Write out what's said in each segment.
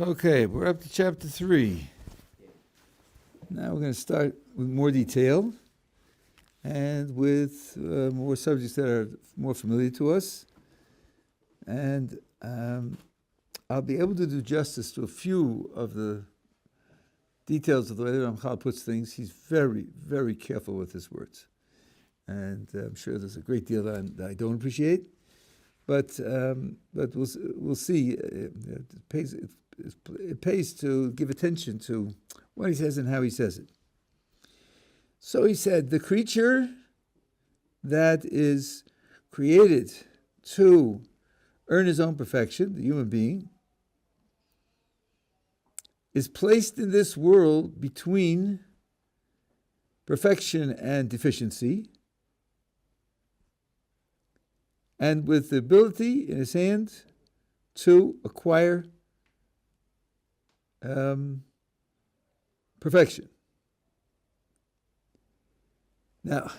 Okay, we're up to chapter 3. Now we're going to start with more detail and with more subjects that are more familiar to us. And I'll be able to do justice to a few of the details of the way that Ramchal puts things. He's very, very careful with his words. And I'm sure there's a great deal that I don't appreciate. But we'll see. It pays to give attention to what he says and how he says it. So he said, the creature that is created to earn his own perfection, the human being, is placed in this world between perfection and deficiency, and with the ability in his hand to acquire perfection. Now,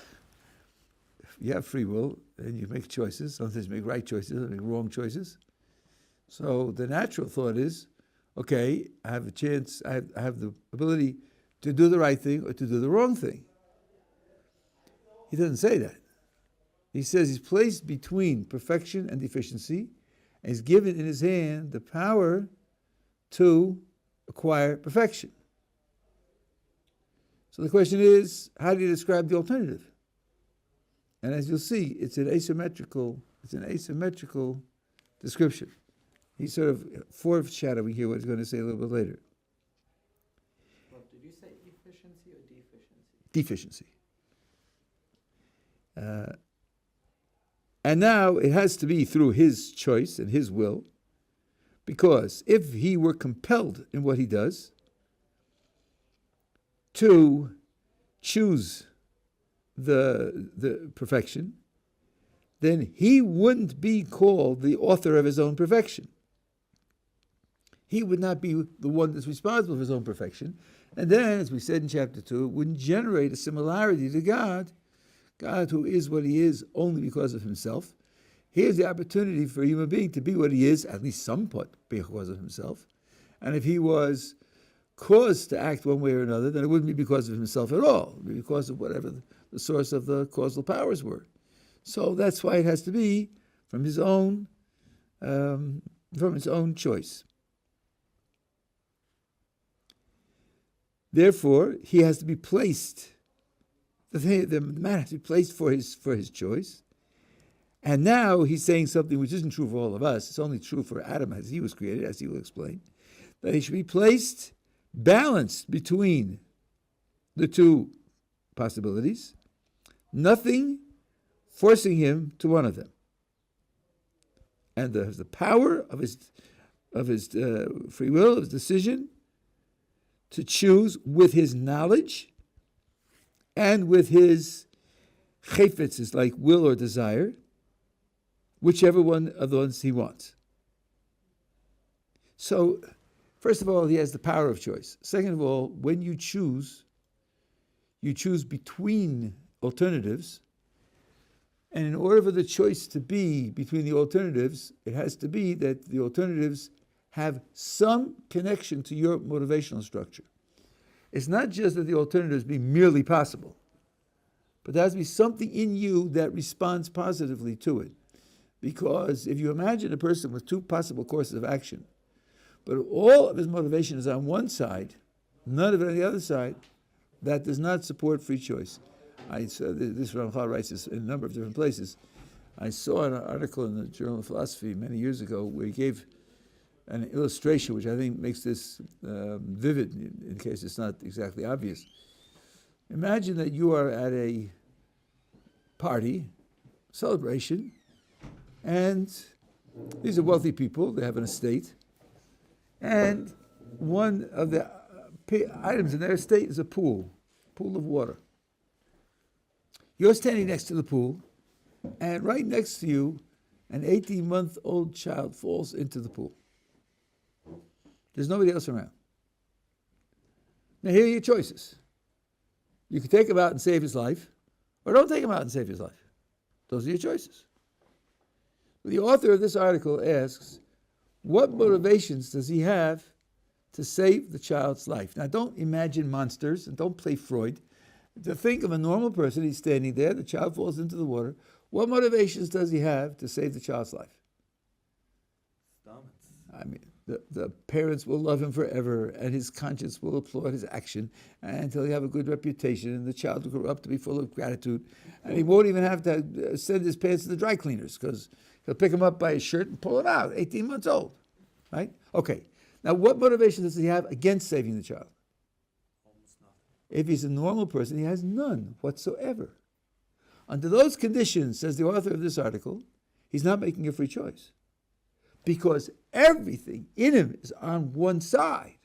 you have free will, and you make choices. Sometimes you make right choices, sometimes you make wrong choices. So the natural thought is, okay, I have a chance, I have the ability to do the right thing or to do the wrong thing. He doesn't say that. He says he's placed between perfection and deficiency, and he's given in his hand the power to acquire perfection. So the question is, how do you describe the alternative? And as you'll see, it's an asymmetrical description. He's sort of foreshadowing here what he's going to say a little bit later. Well, did you say efficiency or deficiency? Deficiency. And now it has to be through his choice and his will, because if he were compelled in what he does to choose the perfection, then he wouldn't be called the author of his own perfection. He would not be the one that's responsible for his own perfection. And then, as we said in chapter 2, it wouldn't generate a similarity to God who is what he is only because of himself. Here's the opportunity for a human being to be what he is, at least somewhat because of himself. And if he was caused to act one way or another, then it wouldn't be because of himself at all. It would be because of whatever the source of the causal powers were. So that's why it has to be from his own choice. Therefore, he has to be placed. The man has to be placed for his choice. And now he's saying something which isn't true for all of us. It's only true for Adam as he was created, as he will explain. That he should be placed, balanced between the two possibilities, nothing forcing him to one of them. And the power of his free will, of his decision, to choose with his knowledge and with his chayfetz, is like will or desire, whichever one of the ones he wants. So, first of all, he has the power of choice. Second of all, when you choose between alternatives, and in order for the choice to be between the alternatives, it has to be that the alternatives have some connection to your motivational structure. It's not just that the alternatives be merely possible, but there has to be something in you that responds positively to it. Because if you imagine a person with two possible courses of action, but all of his motivation is on one side, none of it on the other side, that does not support free choice. This Ramchal writes this in a number of different places. I saw an article in the Journal of Philosophy many years ago where he gave an illustration which I think makes this vivid in case it's not exactly obvious. Imagine that you are at a party, celebration, and these are wealthy people, they have an estate, and one of the items in their estate is a pool of water. You're standing next to the pool, and right next to you, an 18-month-old child falls into the pool. There's nobody else around. Now here are your choices. You can take him out and save his life, or don't take him out and save his life. Those are your choices. The author of this article asks, what motivations does he have to save the child's life. Now, don't imagine monsters and don't play Freud. To think of a normal person, he's standing there, the child falls into the water. What motivations does he have to save the child's life? I mean, the parents will love him forever, and his conscience will applaud his action until he have a good reputation, and the child will grow up to be full of gratitude, and he won't even have to send his pants to the dry cleaners because he'll pick him up by his shirt and pull him out, 18 months old, right? Okay, now what motivation does he have against saving the child? Almost nothing. If he's a normal person, he has none whatsoever. Under those conditions, says the author of this article, he's not making a free choice. Because everything in him is on one side.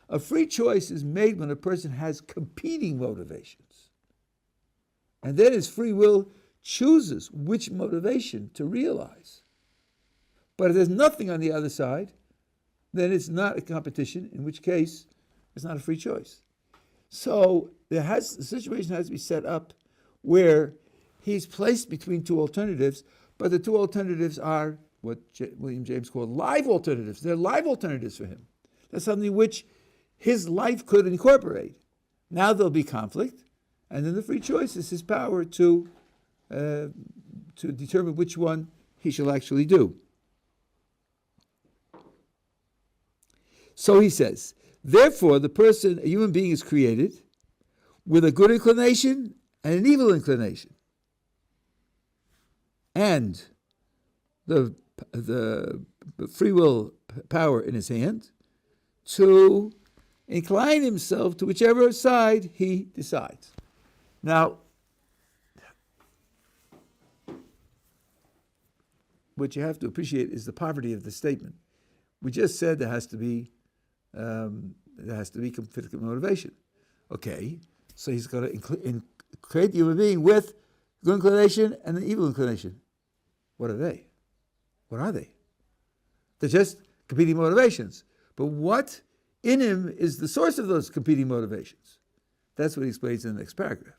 A free choice is made when a person has competing motivations. And then his free will chooses which motivation to realize. But if there's nothing on the other side, then it's not a competition, in which case it's not a free choice. So the situation has to be set up where he's placed between two alternatives, but the two alternatives are what William James called live alternatives. They're live alternatives for him. That's something which his life could incorporate. Now there'll be conflict, and then the free choice is his power to determine which one he shall actually do. So he says, therefore, a human being is created with a good inclination and an evil inclination. And the free will power in his hand to incline himself to whichever side he decides. Now, what you have to appreciate is the poverty of the statement. We just said there has to be conflicting motivation. Okay, so he's going to create the human being with good inclination and an evil inclination. What are they? What are they? They're just competing motivations. But what in him is the source of those competing motivations? That's what he explains in the next paragraph.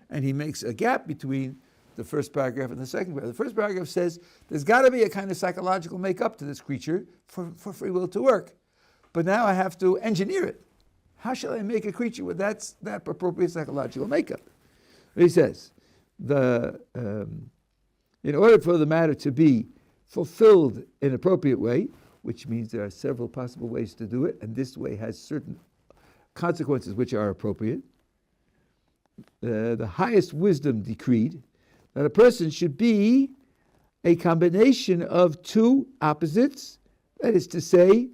And he makes a gap between the first paragraph and the second paragraph. The first paragraph says there's got to be a kind of psychological makeup to this creature for free will to work. But now I have to engineer it. How shall I make a creature with that appropriate psychological makeup? He says, in order for the matter to be fulfilled in an appropriate way, which means there are several possible ways to do it, and this way has certain consequences which are appropriate, the highest wisdom decreed that a person should be a combination of two opposites, that is to say,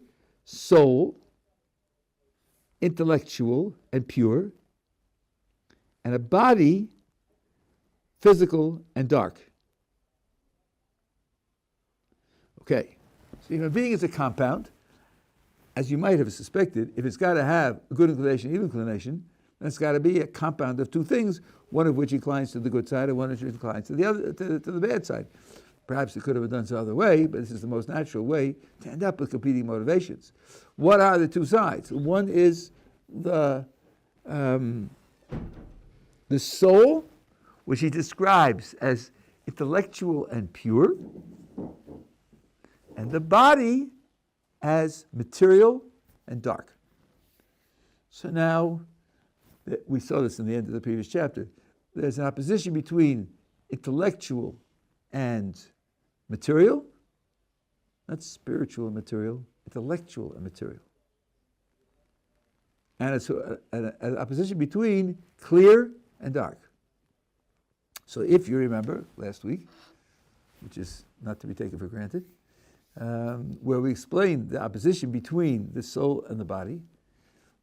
soul, intellectual and pure, and a body, physical and dark. Okay, so human being is a compound. As you might have suspected, if it's got to have a good inclination, evil inclination, then it's got to be a compound of two things, one of which inclines to the good side and one of which inclines to the other, to the bad side. Perhaps it could have been done some other way, but this is the most natural way to end up with competing motivations. What are the two sides? One is the soul, which he describes as intellectual and pure, and the body as material and dark. So now, we saw this in the end of the previous chapter, there's an opposition between intellectual and material, not spiritual and material, intellectual and material. And it's an opposition between clear and dark. So if you remember last week, which is not to be taken for granted, where we explained the opposition between the soul and the body,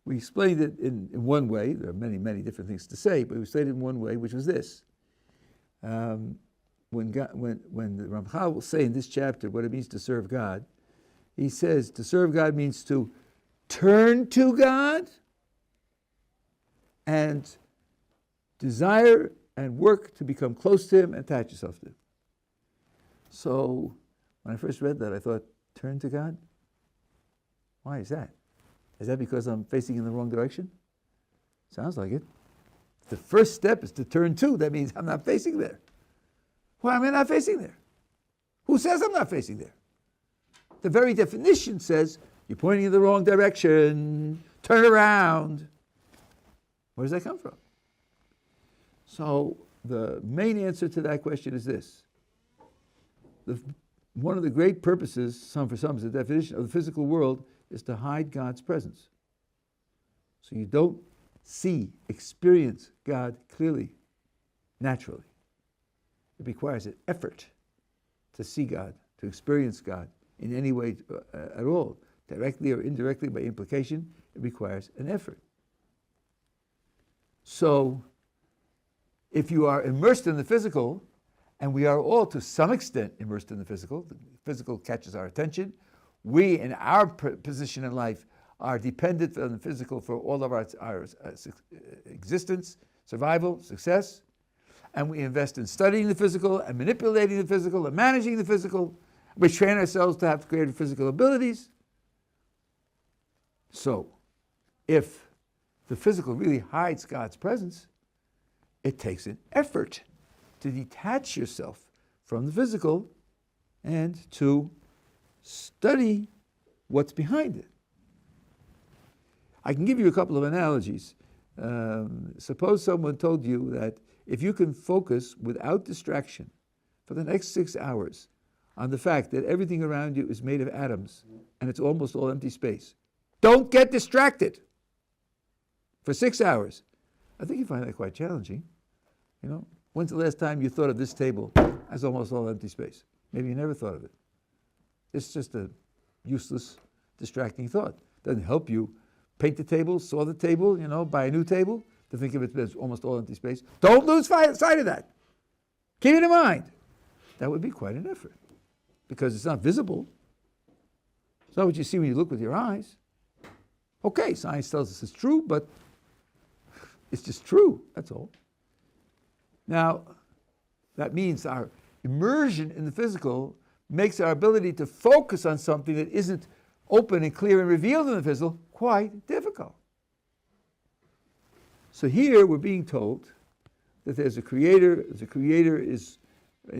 we explained it in one way. There are many, many different things to say, but we explained it in one way, which was this. When the Ramchal will say in this chapter what it means to serve God, he says to serve God means to turn to God and desire and work to become close to Him and attach yourself to Him. So when I first read that, I thought, turn to God? Why is that? Is that because I'm facing in the wrong direction? Sounds like it. The first step is to turn to. That means I'm not facing there. Why am I not facing there? Who says I'm not facing there? The very definition says, You're pointing in the wrong direction. Turn around. Where does that come from? So the main answer to that question is this. One of the great purposes, for some, is the definition of the physical world is to hide God's presence. So you don't experience God clearly, naturally. It requires an effort to see God, to experience God in any way at all, directly or indirectly by implication. It requires an effort. So if you are immersed in the physical, and we are all to some extent immersed in the physical catches our attention. We, in our position in life, are dependent on the physical for all of our existence, survival, success. And we invest in studying the physical and manipulating the physical and managing the physical. We train ourselves to have greater physical abilities. So, if the physical really hides God's presence, it takes an effort to detach yourself from the physical and to study what's behind it. I can give you a couple of analogies. Suppose someone told you that if you can focus without distraction for the next 6 hours on the fact that everything around you is made of atoms and it's almost all empty space, don't get distracted for 6 hours. I think you find that quite challenging. You know, when's the last time you thought of this table as almost all empty space? Maybe you never thought of it. It's just a useless, distracting thought. Doesn't help you paint the table, saw the table, buy a new table, to think of it as almost all empty space. Don't lose sight of that. Keep it in mind. That would be quite an effort because it's not visible. It's not what you see when you look with your eyes. Okay, science tells us it's true, but it's just true, that's all. Now, that means our immersion in the physical makes our ability to focus on something that isn't open and clear and revealed in the physical quite difficult. So here we're being told that there's a creator, the creator is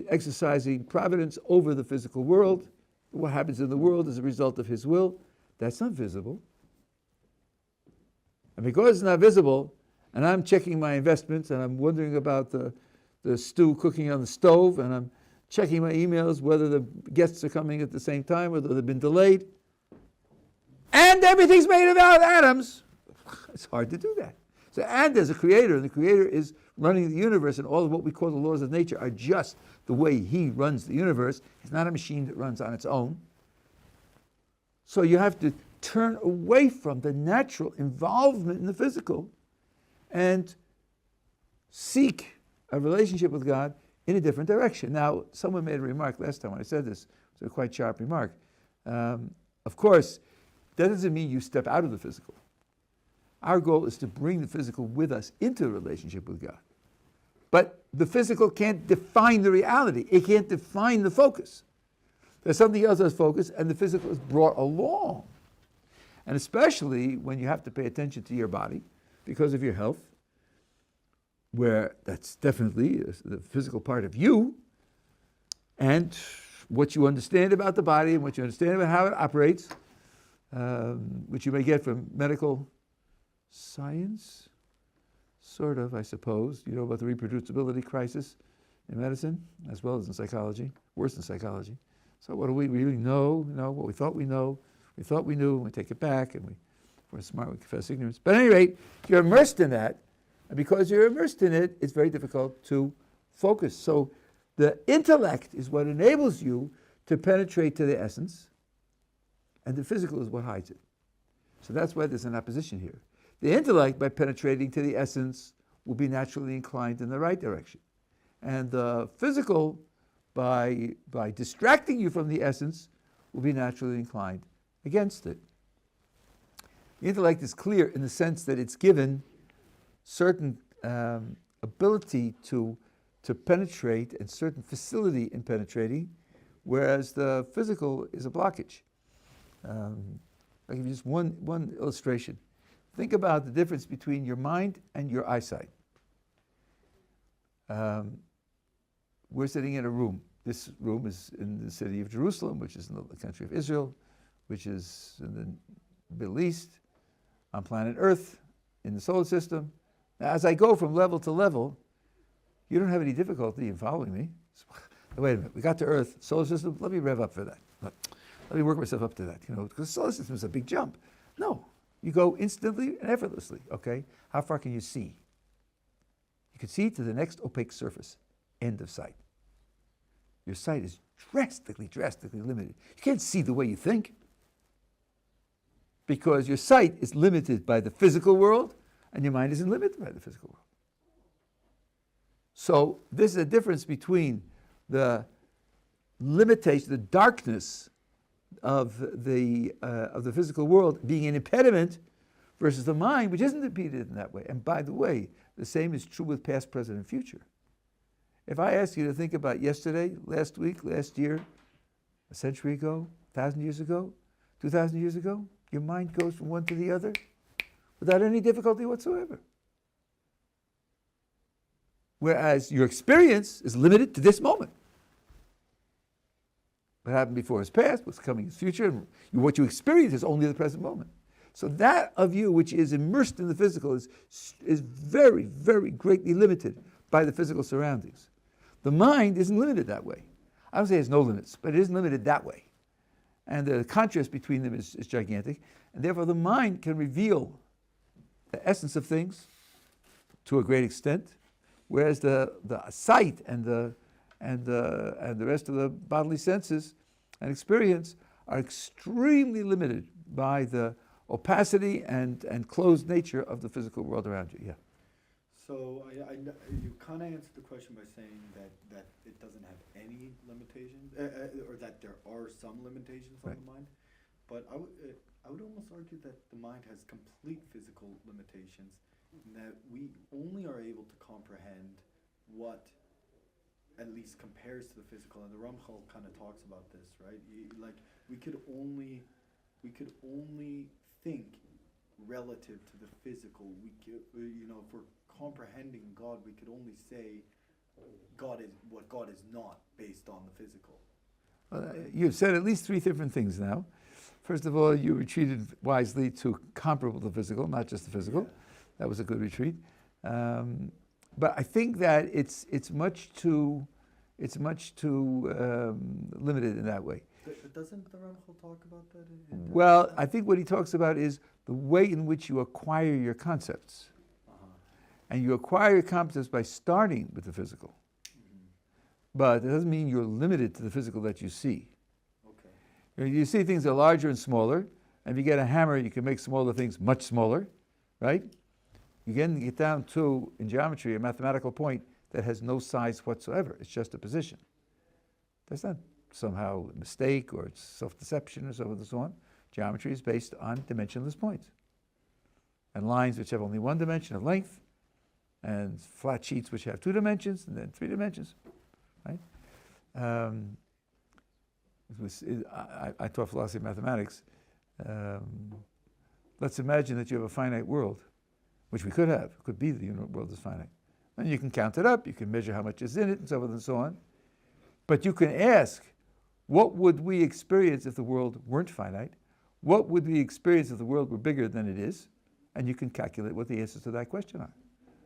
exercising providence over the physical world. What happens in the world is a result of his will. That's not visible. And because it's not visible, and I'm checking my investments, and I'm wondering about the stew cooking on the stove, and I'm checking my emails, whether the guests are coming at the same time, whether they've been delayed, and everything's made of atoms, it's hard to do that. So, and there's a creator, and the creator is running the universe, and all of what we call the laws of nature are just the way he runs the universe. It's not a machine that runs on its own. So you have to turn away from the natural involvement in the physical and seek a relationship with God in a different direction. Now, someone made a remark last time when I said this. It was a quite sharp remark. Of course, that doesn't mean you step out of the physical. Our goal is to bring the physical with us into a relationship with God. But the physical can't define the reality. It can't define the focus. There's something else that's focused, and the physical is brought along. And especially when you have to pay attention to your body because of your health, where that's definitely the physical part of you, and what you understand about the body and what you understand about how it operates, which you may get from medical science, sort of, I suppose. You know about the reproducibility crisis in medicine, as well as in psychology, worse than psychology. So what do we really know? What we thought we know, we thought we knew, and we take it back, and we're smart, we confess ignorance. But at any rate, you're immersed in that, and because you're immersed in it, it's very difficult to focus. So the intellect is what enables you to penetrate to the essence, and the physical is what hides it. So that's why there's an opposition here. The intellect, by penetrating to the essence, will be naturally inclined in the right direction. And the physical, by distracting you from the essence, will be naturally inclined against it. The intellect is clear in the sense that it's given certain ability to penetrate and certain facility in penetrating, whereas the physical is a blockage. I'll give you just one illustration. Think about the difference between your mind and your eyesight. We're sitting in a room. This room is in the city of Jerusalem, which is in the country of Israel. which is in the Middle East, on planet Earth, in the solar system. Now, as I go from level to level, you don't have any difficulty in following me. Wait a minute, we got to Earth, solar system, let me rev up for that. Let me work myself up to that, because the solar system is a big jump. No, you go instantly and effortlessly, okay? How far can you see? You can see to the next opaque surface, end of sight. Your sight is drastically limited. You can't see the way you think, because your sight is limited by the physical world, and your mind isn't limited by the physical world. So this is a difference between the limitation, the darkness of the physical world being an impediment versus the mind, which isn't impeded in that way. And by the way, the same is true with past, present, and future. If I ask you to think about yesterday, last week, last year, a century ago, 1,000 years ago, 2,000 years ago, your mind goes from one to the other without any difficulty whatsoever. Whereas your experience is limited to this moment. What happened before is past, what's coming is future, and what you experience is only the present moment. So that of you which is immersed in the physical is very, very greatly limited by the physical surroundings. The mind isn't limited that way. I don't say it has no limits, but it isn't limited that way. And the contrast between them is gigantic, and therefore the mind can reveal the essence of things to a great extent, whereas the sight and the rest of the bodily senses and experience are extremely limited by the opacity and closed nature of the physical world around you. Yeah. So you kind of answered the question by saying that it doesn't have any limitations, or that there are some limitations on the mind. But I would almost argue that the mind has complete physical limitations, and that we only are able to comprehend what at least compares to the physical. And the Ramchal kind of talks about this, right? We could only think relative to the physical. We could, if we're comprehending God, we could only say God is what God is not based on the physical. You've said at least three different things now. First of all, you retreated wisely to comparable to the physical, not just the physical. Yeah. That was a good retreat. But I think that it's much too limited in that way. But doesn't the Ramchal talk about that? Well, I think what he talks about is the way in which you acquire your concepts. And you acquire your concepts by starting with the physical. Mm-hmm. But it doesn't mean you're limited to the physical that you see. Okay. You see things are larger and smaller, and if you get a hammer, you can make smaller things much smaller, right? You get down to, in geometry, a mathematical point that has no size whatsoever. It's just a position. That's not somehow a mistake or it's self-deception or so forth and so on. Geometry is based on dimensionless points. And lines which have only one dimension of length, and flat sheets which have 2 dimensions and then 3 dimensions, right? I taught philosophy of mathematics. Let's imagine that you have a finite world, which we could have. It could be the world is finite. And you can count it up, you can measure how much is in it, and so forth and so on. But you can ask, what would we experience if the world weren't finite? What would we experience if the world were bigger than it is? And you can calculate what the answers to that question are.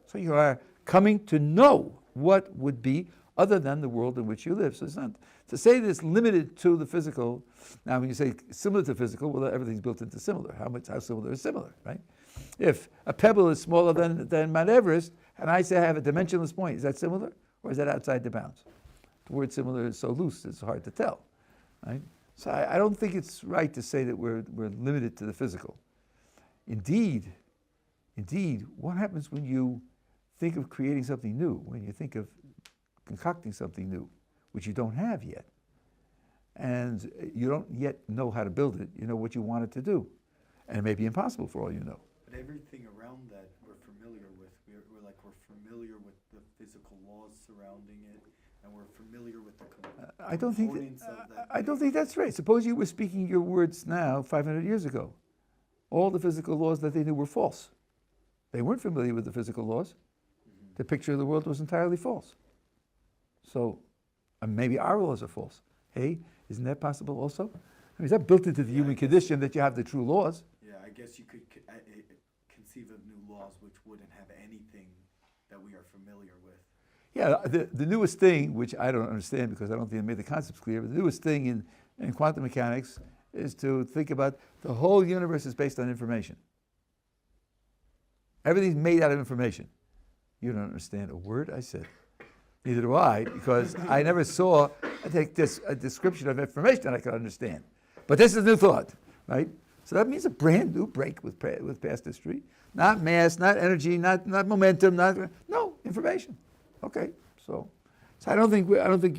So you are coming to know what would be other than the world in which you live. So it's not to say that it's limited to the physical. Now, when you say similar to physical, well, everything's built into similar. How similar is similar, right? If a pebble is smaller than Mount Everest, and I say I have a dimensionless point, is that similar, or is that outside the bounds? The word similar is so loose; it's hard to tell, right? So I don't think it's right to say that we're limited to the physical. Indeed, what happens when you think of creating something new, when you think of concocting something new, which you don't have yet, and you don't yet know how to build it, you know what you want it to do, and it may be impossible for all you know. But everything around that we're familiar with. We're familiar with the physical laws surrounding it, and we're familiar with the components of that. I don't think that's right. Suppose you were speaking your words now 500 years ago. All the physical laws that they knew were false. They weren't familiar with the physical laws. Mm-hmm. The picture of the world was entirely false. So maybe our laws are false. Hey, isn't that possible also? I mean, it's not built into the human condition that you have the true laws. Yeah, I guess you could conceive of new laws which wouldn't have anything that we are familiar with. Yeah, the newest thing, which I don't understand because I don't think it made the concepts clear, but the newest thing in quantum mechanics is to think about the whole universe is based on information. Everything's made out of information. You don't understand a word I said. Neither do I, because I never saw a description of information that I could understand. But this is a new thought, right? So that means a brand new break with past history. Not mass, not energy, not momentum, no, information. Okay, so I don't think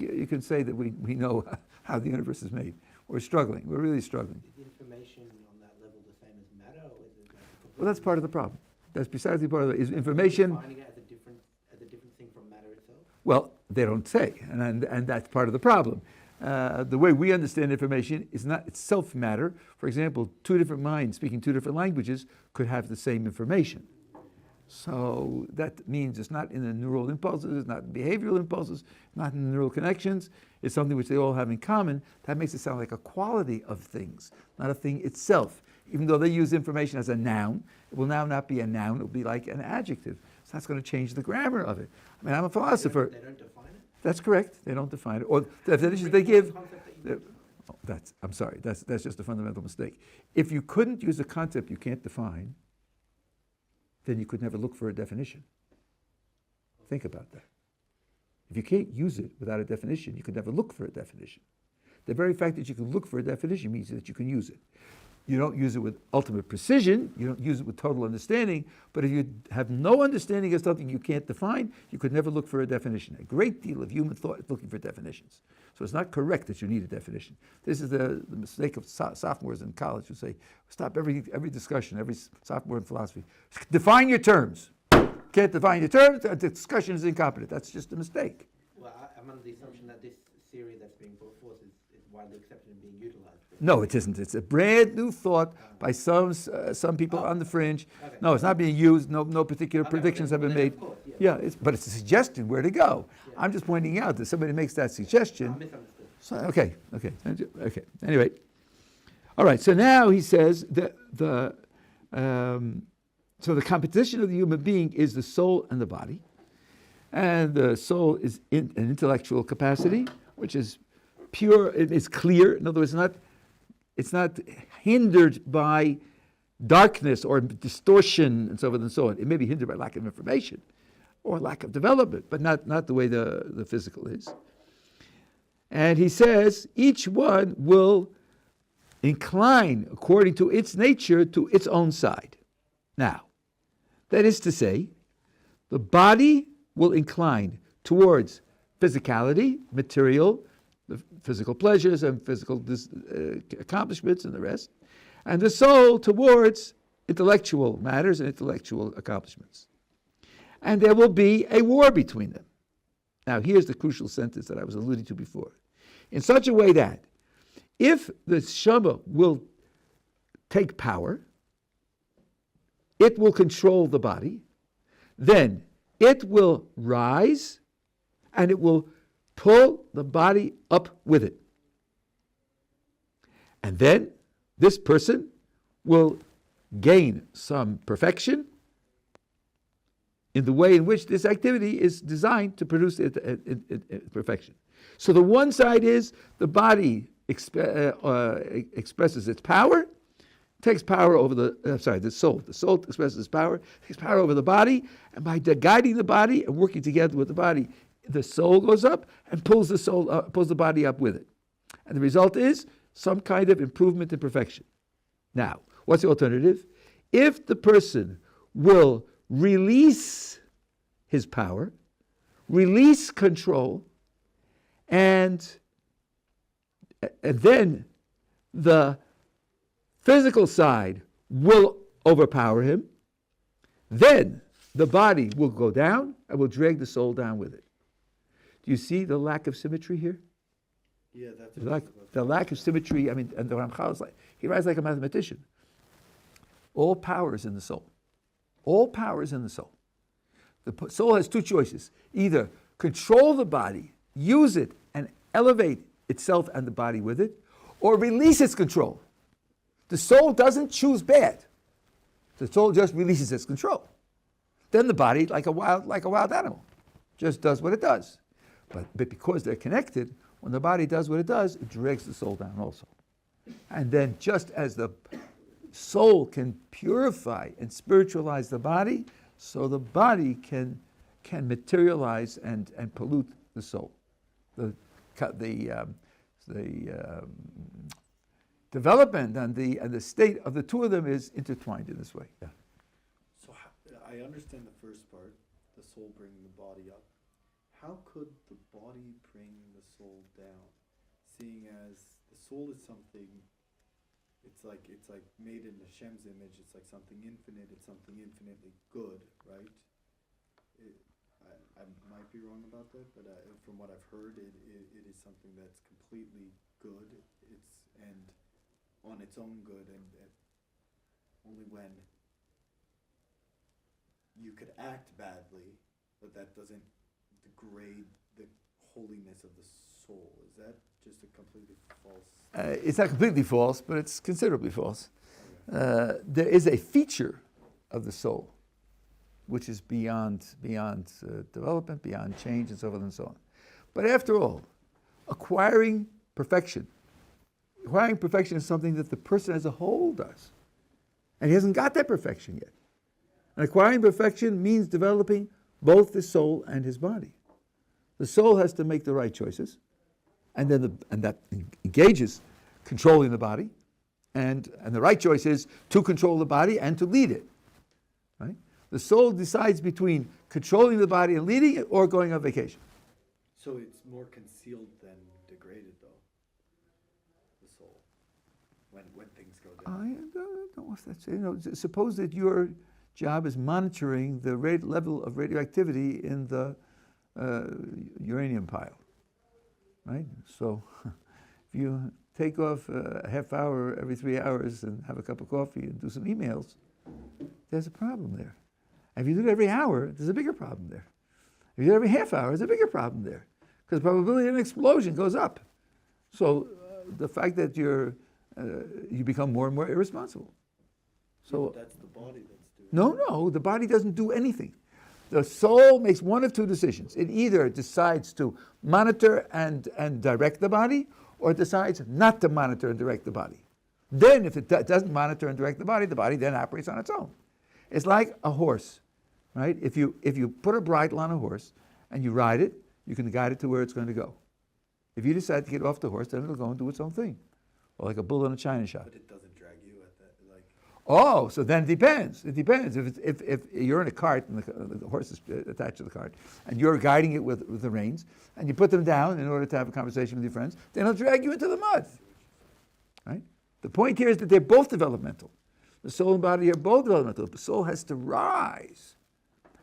you can say that we know how the universe is made. We're struggling. We're really struggling. Is information on that level the same as matter, or is it like Well, that's part of the problem. That's precisely part of it. Is information. defining it as a different thing from matter itself? Well, they don't say, and that's part of the problem. The way we understand information is not itself matter. For example, two different minds speaking two different languages could have the same information. So that means it's not in the neural impulses, it's not in behavioral impulses, not in the neural connections. It's something which they all have in common. That makes it sound like a quality of things, not a thing itself. Even though they use information as a noun, it will now not be a noun, it will be like an adjective. So that's going to change the grammar of it. I mean, I'm a philosopher. They don't define it? That's correct. They don't define it. Or the definitions they give. I'm sorry. That's just a fundamental mistake. If you couldn't use a concept you can't define, then you could never look for a definition. Think about that. If you can't use it without a definition, you could never look for a definition. The very fact that you can look for a definition means that you can use it. You don't use it with ultimate precision, you don't use it with total understanding, but if you have no understanding of something you can't define, you could never look for a definition. A great deal of human thought is looking for definitions. So it's not correct that you need a definition. This is the mistake of sophomores in college who say, stop every discussion, every sophomore in philosophy. Define your terms. Can't define your terms, the discussion is incompetent. That's just a mistake. Well, I'm under the assumption that this theory that's being brought forth is widely accepted and being utilized. No, it isn't. It's a brand new thought by some people on the fringe. Okay. No, it's not being used. No particular predictions have been made. Course, yeah, but it's a suggestion where to go. Yeah. I'm just pointing out that somebody makes that suggestion. So, okay. Anyway, all right. So now he says that the composition of the human being is the soul and the body, and the soul is an intellectual capacity, which is pure. It is clear. In other words, it's not hindered by darkness or distortion and so forth and so on. It may be hindered by lack of information or lack of development, but not the way the physical is. And he says each one will incline according to its nature to its own side. Now, that is to say, the body will incline towards physicality, material, the physical pleasures and physical accomplishments and the rest, and the soul towards intellectual matters and intellectual accomplishments. And there will be a war between them. Now, here's the crucial sentence that I was alluding to before. In such a way that if the Shama will take power, it will control the body, then it will rise and it will pull the body up with it. And then this person will gain some perfection in the way in which this activity is designed to produce perfection. So the one side is the body expresses its power, takes power over the soul. The soul expresses its power, takes power over the body, and by guiding the body and working together with the body, the soul goes up and pulls the body up with it. And the result is some kind of improvement in perfection. Now, what's the alternative? If the person will release his power, release control, and then the physical side will overpower him, then the body will go down and will drag the soul down with it. Do you see the lack of symmetry here? Yeah, that's the lack of symmetry. I mean, and the Ramchal is he writes like a mathematician. All power is in the soul. All power is in the soul. The soul has two choices: either control the body, use it, and elevate itself and the body with it, or release its control. The soul doesn't choose bad. The soul just releases its control. Then the body, like a wild animal, just does what it does. But because they're connected, when the body does what it does, it drags the soul down also. And then just as the soul can purify and spiritualize the body, so the body can materialize and pollute the soul. The development and the state of the two of them is intertwined in this way. Yeah. So I understand the first part, the soul bringing the body up. How could the body bring the soul down, seeing as the soul is something? It's like made in Hashem's image. It's like something infinite. It's something infinitely good, right? I might be wrong about that, but from what I've heard, it is something that's completely good. And on its own good, and only when you could act badly, but that doesn't degrade the holiness of the soul. Is that just a completely false? It's not completely false, but it's considerably false. Okay. There is a feature of the soul which is beyond development, beyond change, and so forth and so on. But after all, acquiring perfection is something that the person as a whole does. And he hasn't got that perfection yet. And acquiring perfection means developing both the soul and his body. The soul has to make the right choices, and then that engages controlling the body, and the right choice is to control the body and to lead it. Right? The soul decides between controlling the body and leading it, or going on vacation. So it's more concealed than degraded, though. The soul, when things go down. I don't know if that's suppose that your job is monitoring the level of radioactivity in the uranium pile, right? So if you take off a half hour every 3 hours and have a cup of coffee and do some emails, there's a problem there. And if you do it every hour, there's a bigger problem there. If you do it every half hour, there's a bigger problem there, because the probability of an explosion goes up. So the fact that you become more and more irresponsible. So that's the body that's doing it. No, the body doesn't do anything. The soul makes one of two decisions. It either decides to monitor and direct the body, or it decides not to monitor and direct the body. Then if it doesn't monitor and direct the body then operates on its own. It's like a horse, right? If you put a bridle on a horse and you ride it, you can guide it to where it's going to go. If you decide to get off the horse, then it'll go and do its own thing. Or like a bull in a china shop. But it doesn't drag you at that, like... Oh, so then it depends. It depends. If you're in a cart and the horse is attached to the cart, and you're guiding it with the reins, and you put them down in order to have a conversation with your friends, then it'll drag you into the mud. Right? The point here is that they're both developmental. The soul and body are both developmental. The soul has to rise.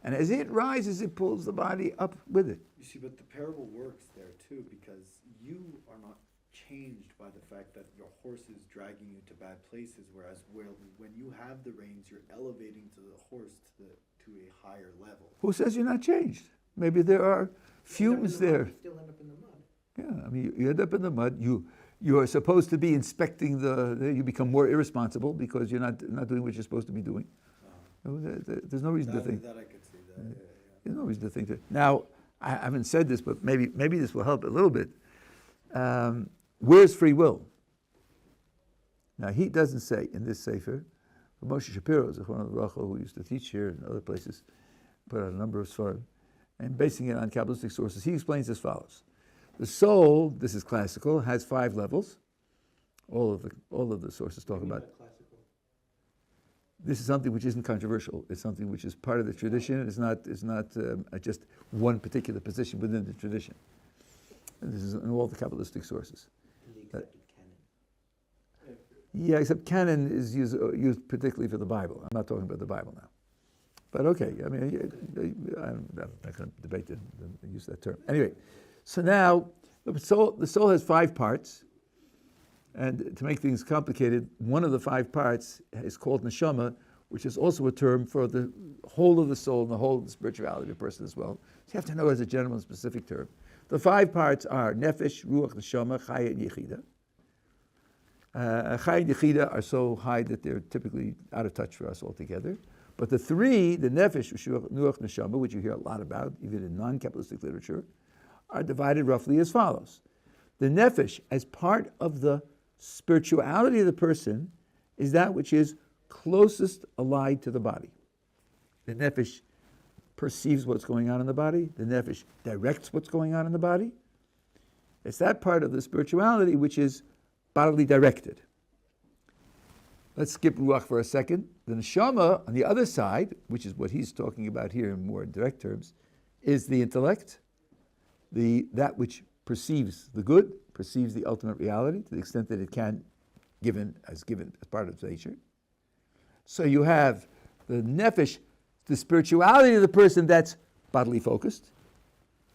And as it rises, it pulls the body up with it. You see, but the parable works there too, because you are not changed by the fact that your horse is dragging you to bad places, whereas when you have the reins, you're elevating the horse to a higher level. Who says you're not changed? Maybe there are fumes there. You still end up in the mud. Yeah, I mean, you end up in the mud. You are supposed to be inspecting you become more irresponsible because you're not doing what you're supposed to be doing. There's no reason to think. That I could see that. Yeah. There's no reason to think that. Now, I haven't said this, but maybe this will help a little bit. Where's free will? Now, he doesn't say in this sefer, Moshe Shapiro, who used to teach here and other places, put out a number of svarim, and basing it on Kabbalistic sources, he explains as follows. The soul, this is classical, has 5 levels. All of the sources talk about it. This is something which isn't controversial. It's something which is part of the tradition. It's not just one particular position within the tradition. And this is in all the Kabbalistic sources. In the accepted canon. Yeah, except canon is used particularly for the Bible. I'm not talking about the Bible now. But okay, I mean, I'm not going to debate the use of that term. Anyway, so now the soul has 5 parts. And to make things complicated, one of the 5 parts is called neshama, which is also a term for the whole of the soul and the whole of the spirituality of a person as well. So you have to know as a general and specific term. The 5 parts are nefesh, ruach, neshama, chaya, and yechida. Chai and Yechida are so high that they're typically out of touch for us altogether. But the three, the Nefesh, Ruach, Neshama, which you hear a lot about, even in non-Kabbalistic literature, are divided roughly as follows. The Nefesh, as part of the spirituality of the person, is that which is closest allied to the body. The Nefesh perceives what's going on in the body. The Nefesh directs what's going on in the body. It's that part of the spirituality which is bodily directed. Let's skip Ruach for a second. The Neshama, on the other side, which is what he's talking about here in more direct terms, is the intellect, that which perceives the good, perceives the ultimate reality to the extent that it can, given as part of its nature. So you have the Nefesh, the spirituality of the person that's bodily focused.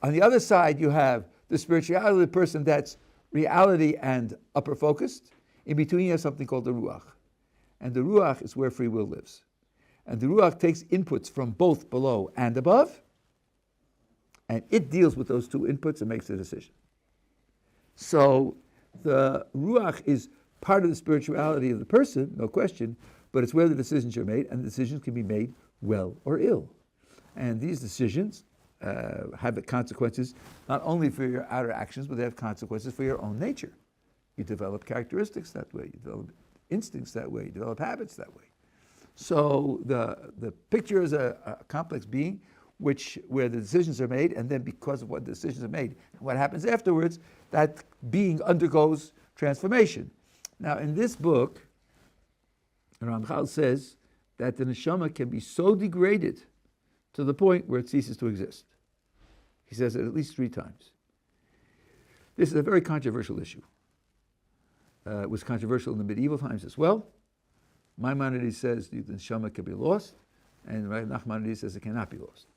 On the other side, you have the spirituality of the person that's reality and upper focused. In between, you have something called the Ruach. And the Ruach is where free will lives. And the Ruach takes inputs from both below and above, and it deals with those two inputs and makes a decision. So the Ruach is part of the spirituality of the person, no question, but it's where the decisions are made, and the decisions can be made well or ill. And these decisions have consequences not only for your outer actions, but they have consequences for your own nature. You develop characteristics that way, you develop instincts that way, you develop habits that way. So the picture is a complex being where the decisions are made, and then because of what the decisions are made, what happens afterwards, that being undergoes transformation. Now in this book, Ramchal says that the neshama can be so degraded to the point where it ceases to exist. He says it at least 3 times. This is a very controversial issue. It was controversial in the medieval times as well. Maimonides says the neshama can be lost, and Nachmanides says it cannot be lost.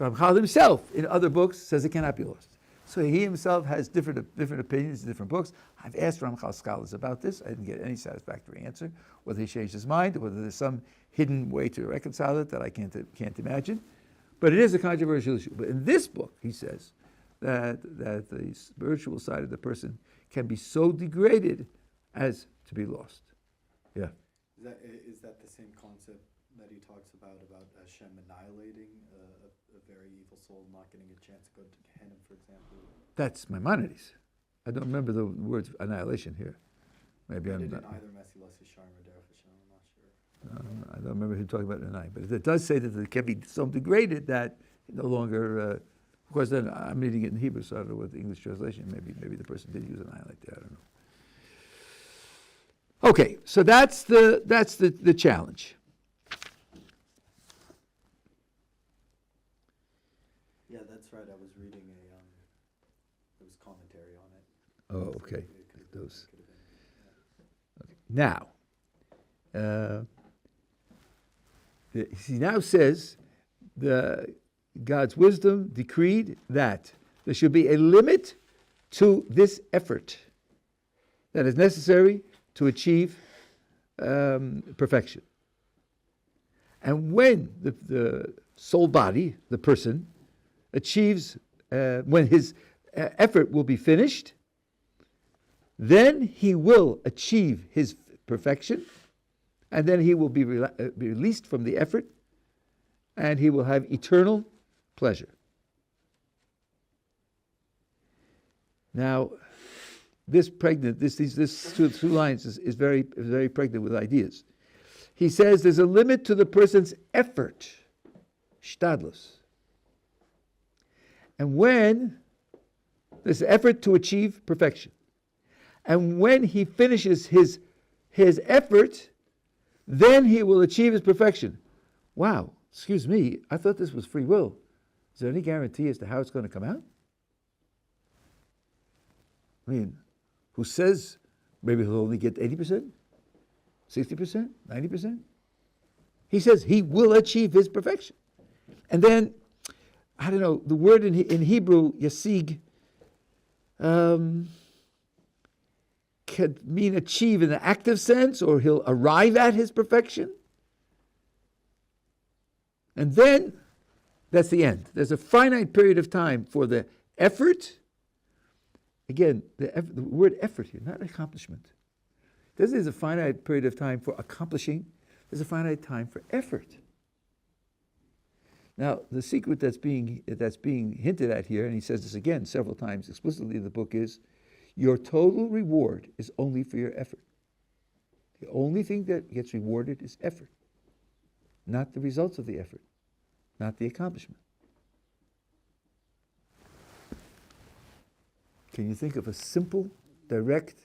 Ramchal himself, in other books, says it cannot be lost. So he himself has different opinions in different books. I've asked Ramchal scholars about this. I didn't get any satisfactory answer, whether he changed his mind, or whether there's some hidden way to reconcile it that I can't imagine. But it is a controversial issue. But in this book, he says that the spiritual side of the person can be so degraded as to be lost. Yeah. Is that the same concept that he talks about Hashem annihilating a very evil soul, not getting a chance to go to Gehenna, for example? That's Maimonides. I don't remember the words annihilation here. Maybe I'm not. Either Messi Leslie Sharm or Derech Hashem, I'm not sure. I don't remember him talking about annihilation, but it does say that it can be so degraded that it no longer. Of course, then I'm reading it in Hebrew, so I don't know what the English translation. Maybe the person did use annihilate there. I don't know. Okay, so that's the challenge. Yeah, that's right. I was reading there was commentary on it. Oh, okay. Those. Okay. Now, he now says God's wisdom decreed that there should be a limit to this effort that is necessary to achieve perfection. And when the soul body, the person, achieves, when his effort will be finished, then he will achieve his perfection, and then he will be released from the effort, and he will have eternal pleasure. Now, these two lines is very pregnant with ideas. He says there's a limit to the person's effort, shtadlus. And when there's effort to achieve perfection, and when he finishes his effort, then he will achieve his perfection. Wow, excuse me, I thought this was free will. Is there any guarantee as to how it's going to come out? I mean, who says maybe he'll only get 80%, 60%, 90%? He says he will achieve his perfection. And then, I don't know, the word in Hebrew, yasig, could mean achieve in the active sense, or he'll arrive at his perfection. And then, that's the end. There's a finite period of time for the effort. Again, the word effort here, not accomplishment. There's a finite period of time for accomplishing. There's a finite time for effort. Now, the secret that's being hinted at here, and he says this again several times explicitly in the book, is your total reward is only for your effort. The only thing that gets rewarded is effort, not the results of the effort, not the accomplishment. Can you think of a simple, direct,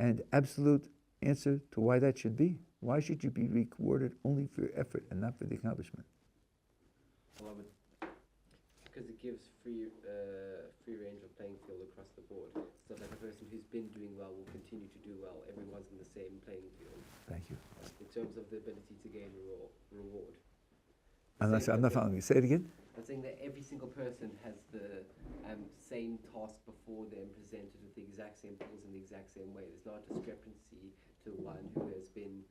and absolute answer to why that should be? Why should you be rewarded only for your effort and not for the accomplishment? Because it gives free range of playing field across the board. So that a person who's been doing well will continue to do well. Everyone's in the same playing field. Thank you. In terms of the ability to gain reward. I'm not following you. Say it again. I'm saying that every single person has the same task before them, presented with the exact same tools in the exact same way. There's not a discrepancy to one who has been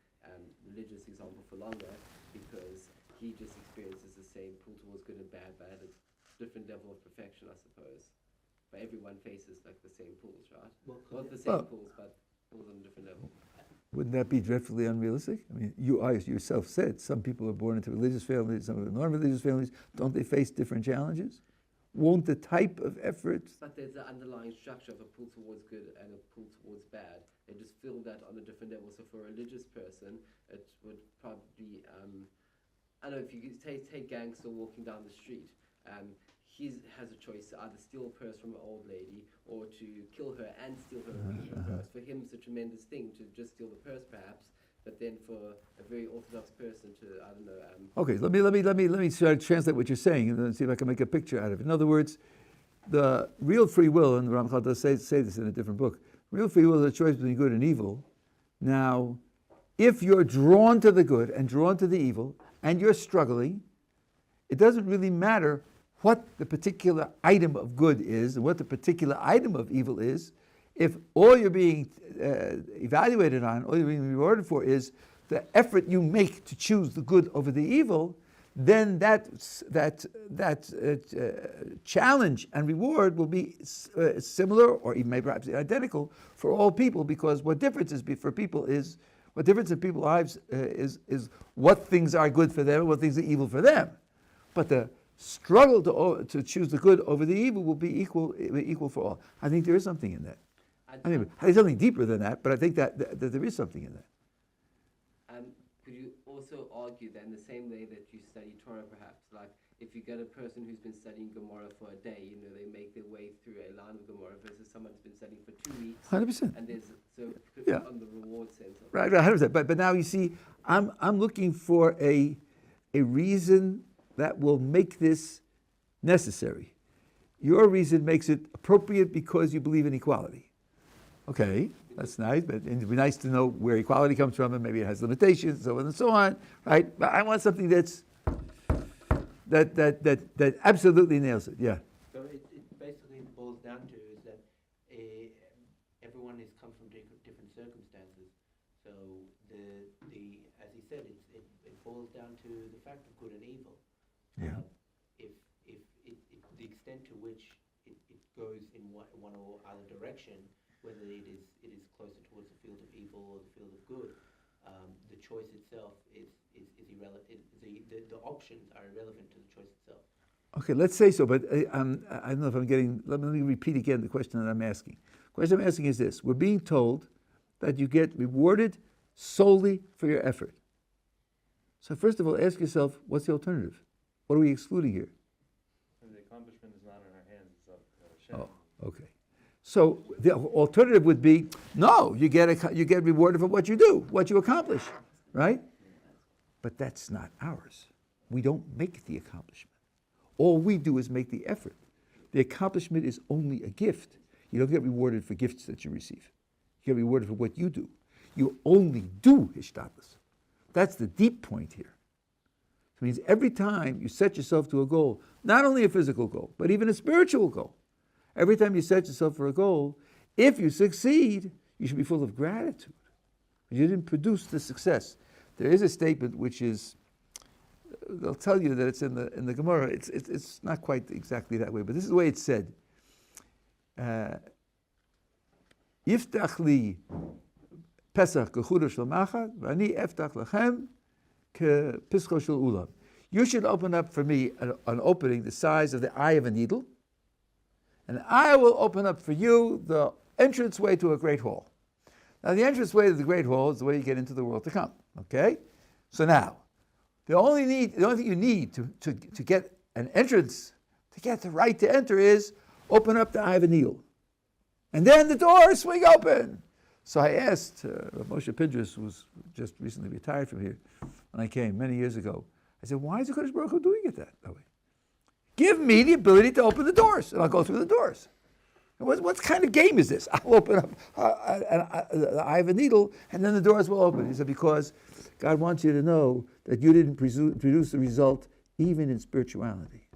religious, example, for longer, because he just experiences the same pull towards good and bad, but at a different level of perfection, I suppose. But everyone faces like the same pools, right? Not the same pools, but pools on a different level. Wouldn't that be dreadfully unrealistic? I mean, you yourself said some people are born into religious families, some are non-religious families. Don't they face different challenges? Won't the type of effort... But there's the underlying structure of a pull towards good and a pull towards bad. They just feel that on a different level. So for a religious person, it would probably... I don't know, if you take gangster walking down the street, he has a choice to either steal a purse from an old lady or to kill her and steal her purse. For him, it's a tremendous thing to just steal the purse, perhaps, but then for a very orthodox person to, I don't know... Okay, let me try to translate what you're saying and then see if I can make a picture out of it. In other words, the real free will, and Ramchal does say this in a different book, real free will is a choice between good and evil. Now, if you're drawn to the good and drawn to the evil, and you're struggling, it doesn't really matter what the particular item of good is and what the particular item of evil is. If all you're being evaluated on, all you're being rewarded for is the effort you make to choose the good over the evil, then that challenge and reward will be similar or even maybe perhaps identical for all people, because what difference in people's lives is what things are good for them and what things are evil for them. But the struggle to choose the good over the evil will be equal for all. I think there is something in that. I mean, there's something deeper than that, but I think that there is something in that. Could you also argue that in the same way that you study Torah, perhaps, like if you get a person who's been studying Gemara for a day, they make their way through a line of Gemara versus someone who's been studying for 2 weeks. 100%. And there's on the reward sense. Right, 100%. But now you see, I'm looking for a reason that will make this necessary. Your reason makes it appropriate because you believe in equality. Okay, that's nice, but it'd be nice to know where equality comes from, and maybe it has limitations, so on and so on, right? But I want something that absolutely nails it. Yeah. So it basically boils down to is that everyone has come from different circumstances. So the as he said, it boils down to the fact of good and evil. Yeah. If the extent to which it goes in one or other direction, whether it is closer towards the field of evil or the field of good, the choice itself is irrelevant. The options are irrelevant to the choice itself. Okay, let's say so, but I don't know if I'm getting. Let me repeat again the question that I'm asking. The question I'm asking is this: we're being told that you get rewarded solely for your effort. So first of all, ask yourself, what's the alternative? What are we excluding here? And the accomplishment is not in our hands, it's up to Hashem. Oh, okay. So the alternative would be, no, you get rewarded for what you do, what you accomplish, right? But that's not ours. We don't make the accomplishment. All we do is make the effort. The accomplishment is only a gift. You don't get rewarded for gifts that you receive. You get rewarded for what you do. You only do hishtadlus. That's the deep point here. It means every time you set yourself to a goal, not only a physical goal, but even a spiritual goal, every time you set yourself for a goal, if you succeed, you should be full of gratitude. You didn't produce the success. There is a statement which is, they'll tell you that it's in the Gemara. It's not quite exactly that way, but this is the way it's said. Yiftach li Pesach kechudah shel machad, v'ani eftach lachem kepischo shel ulam. You should open up for me an opening the size of the eye of a needle, and I will open up for you the entranceway to a great hall. Now, the entranceway to the great hall is the way you get into the world to come. Okay? So now, the only thing you need to get an entrance, to get the right to enter, is open up the eye of a needle. And then the doors swing open. So I asked Moshe Pindrus, who was just recently retired from here, when I came many years ago, I said, why is the Kodesh Baruch Hu doing it that way? Give me the ability to open the doors, and I'll go through the doors. What kind of game is this? I'll open up the eye of a needle, and then the doors will open. He said, because God wants you to know that you didn't produce the result even in spirituality.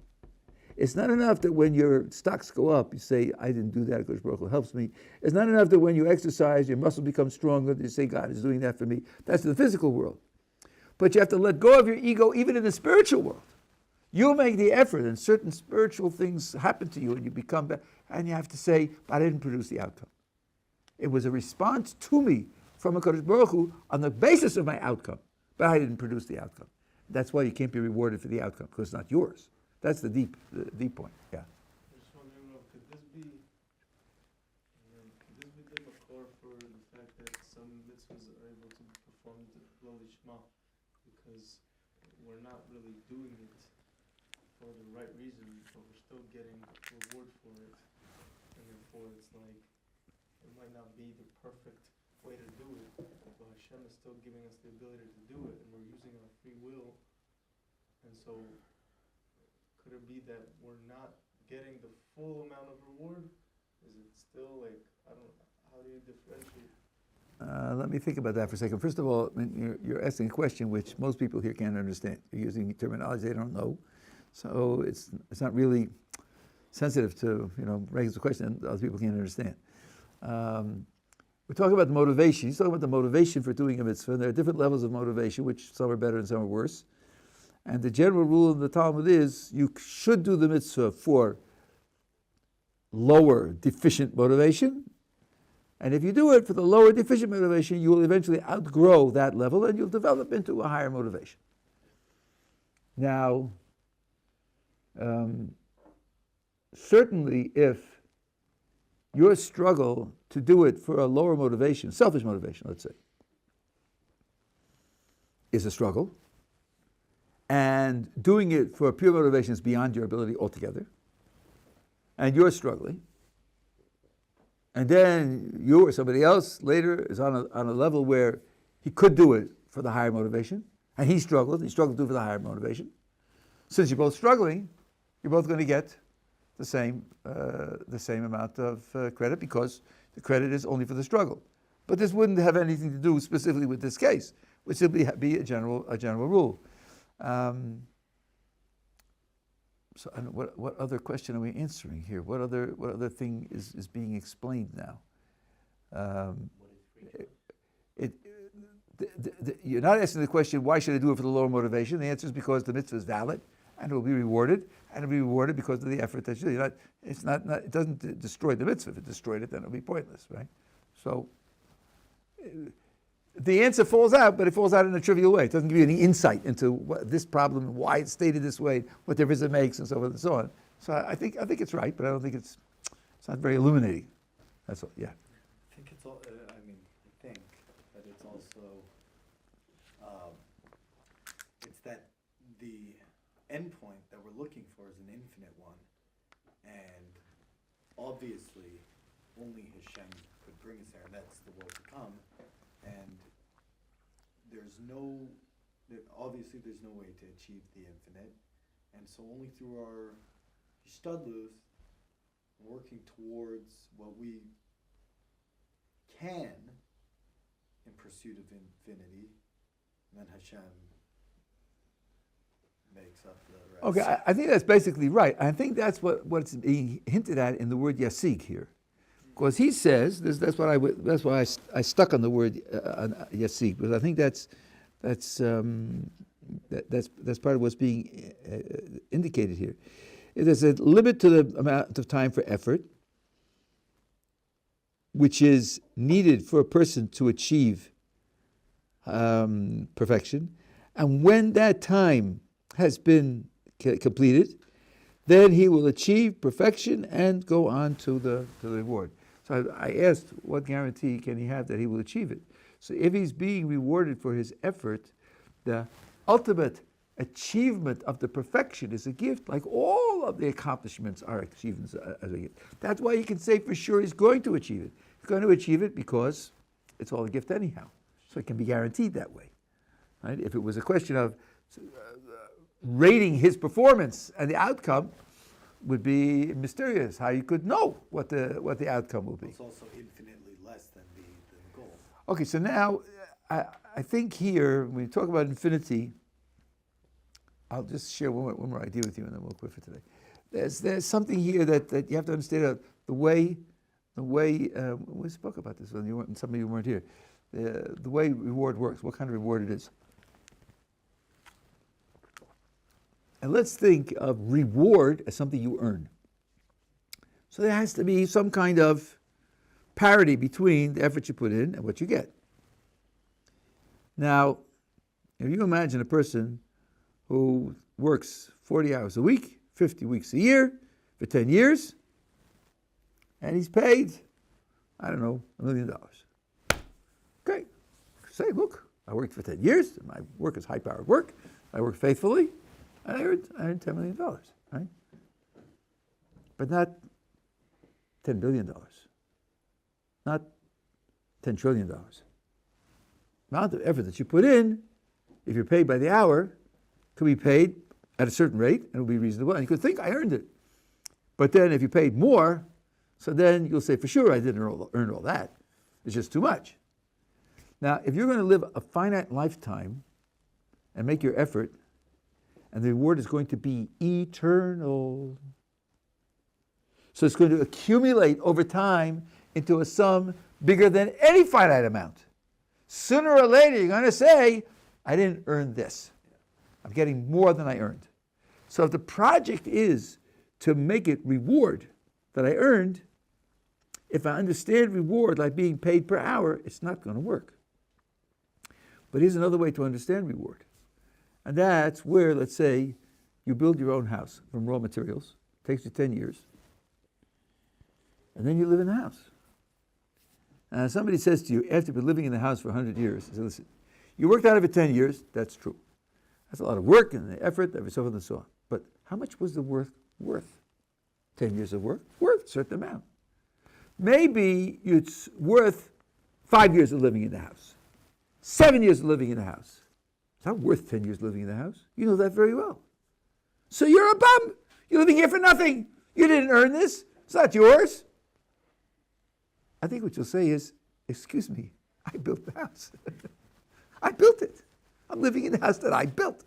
It's not enough that when your stocks go up, you say, I didn't do that, Kodesh Baruch Hu helps me. It's not enough that when you exercise, your muscles become stronger, you say, God is doing that for me. That's the physical world. But you have to let go of your ego even in the spiritual world. You make the effort, and certain spiritual things happen to you, and you become better. And you have to say, but I didn't produce the outcome. It was a response to me from a Kodesh Baruch Hu on the basis of my outcome, but I didn't produce the outcome. That's why you can't be rewarded for the outcome, because it's not yours. That's the deep point. Yeah. I just wondering, could this be the makor for the fact that some mitzvahs are able to be performed below the Shema, because we're not really doing it for the right reason, but we're still getting reward for it, and therefore it's like it might not be the perfect way to do it, but Hashem is still giving us the ability to do it, and we're using our free will, and so could it be that we're not getting the full amount of reward? Is it still like, I don't know, how do you differentiate? Let me think about that for a second. First of all, you're asking a question which most people here can't understand. You're using terminology they don't know. So it's not really sensitive to, raise the question that other people can't understand. We're talking about the motivation. He's talking about the motivation for doing a mitzvah. And there are different levels of motivation, which some are better and some are worse. And the general rule in the Talmud is you should do the mitzvah for lower deficient motivation. And if you do it for the lower deficient motivation, you will eventually outgrow that level and you'll develop into a higher motivation. Now, certainly if your struggle to do it for a lower motivation, selfish motivation, let's say, is a struggle, and doing it for pure motivation is beyond your ability altogether, and you're struggling, and then you or somebody else later is on a level where he could do it for the higher motivation, and he struggled to do it for the higher motivation. Since you're both struggling, you're both going to get the same amount of credit, because the credit is only for the struggle. But this wouldn't have anything to do specifically with this case. It would simply be a general rule. So what other question are we answering here? What other thing is being explained now? You're not asking the question, why should I do it for the lower motivation? The answer is because the mitzvah is valid and it will be rewarded, and it will be rewarded because of the effort that you do. It doesn't destroy the mitzvah. If it destroyed it, then it will be pointless, right? So the answer falls out, but it falls out in a trivial way. It doesn't give you any insight into this problem, why it's stated this way, what difference it makes, and so forth and so on. So I think it's right, but I don't think it's not very illuminating. That's all. Yeah. I think it's all. I think that it's also it's that the endpoint that we're looking for is an infinite one, and obviously only Hashem could bring us there, and that's the world to come. And obviously there's no way to achieve the infinite, and so only through our hishtadlus, working towards what we can in pursuit of infinity, then Hashem makes up the rest. Okay, I think that's basically right. I think that's what's being hinted at in the word yasig here. Because he says, that's why I stuck on the word yasig, because I think that's part of what's being indicated here. There's a limit to the amount of time for effort, which is needed for a person to achieve perfection. And when that time has been completed, then he will achieve perfection and go on to the reward. So I asked, what guarantee can he have that he will achieve it? So if he's being rewarded for his effort, the ultimate achievement of the perfection is a gift, like all of the accomplishments are achievements as a gift. That's why you can say for sure he's going to achieve it. He's going to achieve it because it's all a gift anyhow. So it can be guaranteed that way. Right? If it was a question of rating his performance, and the outcome would be mysterious, how you could know what the outcome will be. It's also infinitely less than the goal. Okay, so now I think here, when we talk about infinity, I'll just share one more idea with you and then we'll quit for today. There's something here that you have to understand the way we spoke about this when some of you weren't here. The way reward works, what kind of reward it is. And let's think of reward as something you earn. So there has to be some kind of parity between the effort you put in and what you get. Now, if you imagine a person who works 40 hours a week, 50 weeks a year, for 10 years, and he's paid, I don't know, $1 million. Okay, say, look, I worked for 10 years, and my work is high-powered work, I work faithfully, and I earned $10 million, right? But not $10 billion, not $10 trillion. The amount of effort that you put in, if you're paid by the hour, could be paid at a certain rate, and it will be reasonable, and you could think, I earned it. But then if you paid more, so then you'll say, for sure, I didn't earn all that. It's just too much. Now, if you're going to live a finite lifetime and make your effort, and the reward is going to be eternal. So it's going to accumulate over time into a sum bigger than any finite amount. Sooner or later, you're going to say, I didn't earn this. I'm getting more than I earned. So if the project is to make it reward that I earned, if I understand reward like being paid per hour, it's not going to work. But here's another way to understand reward. And that's where, let's say, you build your own house from raw materials. It takes you 10 years. And then you live in the house. And somebody says to you, after you've been living in the house for 100 years, they say, listen, you worked out of it 10 years, that's true. That's a lot of work and the effort, and so forth and so on. But how much was the worth worth? 10 years of work? Worth a certain amount. Maybe it's worth 5 years of living in the house. 7 years of living in the house. It's not worth 10 years living in the house. You know that very well. So you're a bum. You're living here for nothing. You didn't earn this. It's not yours. I think what you'll say is, excuse me, I built the house. I built it. I'm living in the house that I built.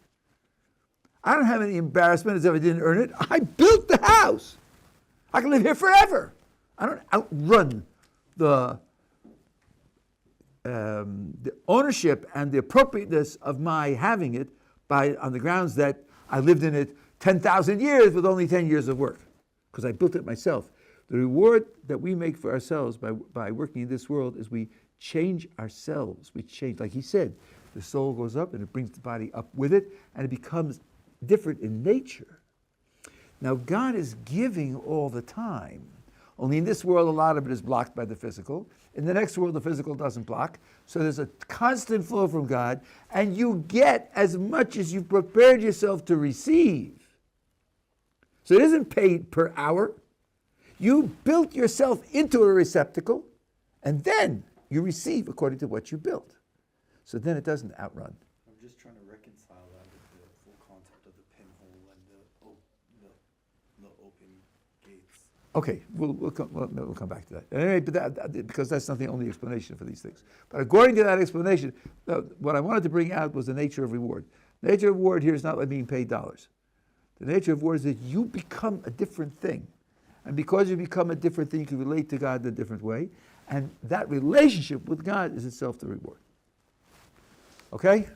I don't have any embarrassment as if I didn't earn it. I built the house. I can live here forever. I don't outrun the ownership and the appropriateness of my having it on the grounds that I lived in it 10,000 years with only 10 years of work, because I built it myself. The reward that we make for ourselves by working in this world is we change ourselves. We change, like he said, the soul goes up and it brings the body up with it, and it becomes different in nature. Now, God is giving all the time. Only in this world, a lot of it is blocked by the physical. In the next world, the physical doesn't block. So there's a constant flow from God, and you get as much as you've prepared yourself to receive. So it isn't paid per hour. You built yourself into a receptacle, and then you receive according to what you built. So then it doesn't outrun. I'm just trying to reconcile that with the full concept of the pinhole and the open gates. Okay, we'll come back to that. Anyway, but because that's not the only explanation for these things. But according to that explanation, what I wanted to bring out was the nature of reward. The nature of reward here is not like being paid dollars. The nature of reward is that you become a different thing. And because you become a different thing, you can relate to God in a different way. And that relationship with God is itself the reward. Okay?